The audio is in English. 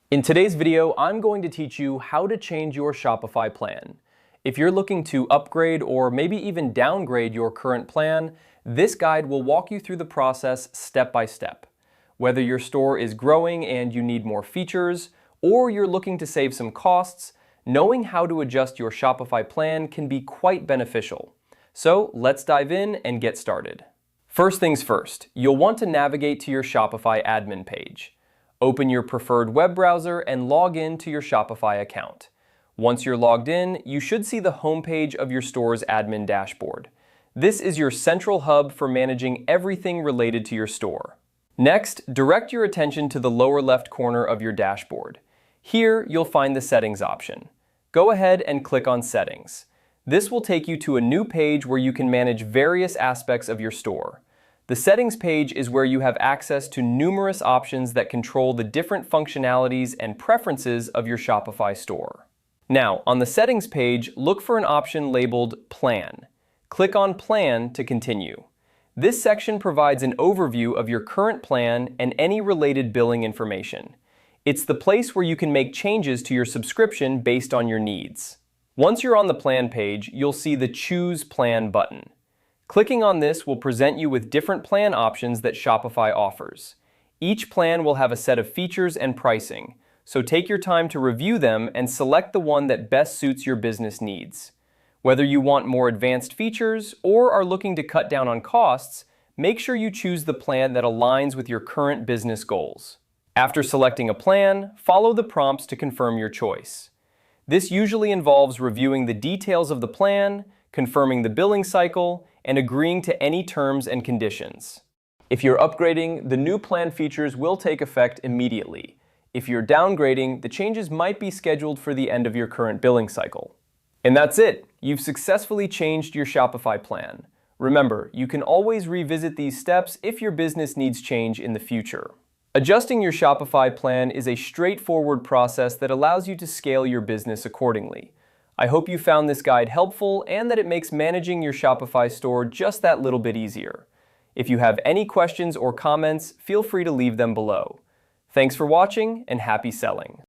In today's video, I'm going to teach you how to change your Shopify plan. If you're looking to upgrade or maybe even downgrade your current plan, this guide will walk you through the process step by step. Whether your store is growing and you need more features, or you're looking to save some costs, knowing how to adjust your Shopify plan can be quite beneficial. So let's dive in and get started. First things first, you'll want to navigate to your Shopify admin page. Open your preferred web browser and log in to your Shopify account. Once you're logged in, you should see the homepage of your store's admin dashboard. This is your central hub for managing everything related to your store. Next, direct your attention to the lower left corner of your dashboard. Here, you'll find the Settings option. Go ahead and click on Settings. This will take you to a new page where you can manage various aspects of your store. The Settings page is where you have access to numerous options that control the different functionalities and preferences of your Shopify store. Now, on the Settings page, look for an option labeled Plan. Click on Plan to continue. This section provides an overview of your current plan and any related billing information. It's the place where you can make changes to your subscription based on your needs. Once you're on the Plan page, you'll see the Choose Plan button. Clicking on this will present you with different plan options that Shopify offers. Each plan will have a set of features and pricing, so take your time to review them and select the one that best suits your business needs. Whether you want more advanced features or are looking to cut down on costs, make sure you choose the plan that aligns with your current business goals. After selecting a plan, follow the prompts to confirm your choice. This usually involves reviewing the details of the plan, confirming the billing cycle, and agreeing to any terms and conditions. If you're upgrading, the new plan features will take effect immediately. If you're downgrading, the changes might be scheduled for the end of your current billing cycle. And that's it! You've successfully changed your Shopify plan. Remember, you can always revisit these steps if your business needs change in the future. Adjusting your Shopify plan is a straightforward process that allows you to scale your business accordingly. I hope you found this guide helpful and that it makes managing your Shopify store just that little bit easier. If you have any questions or comments, feel free to leave them below. Thanks for watching and happy selling.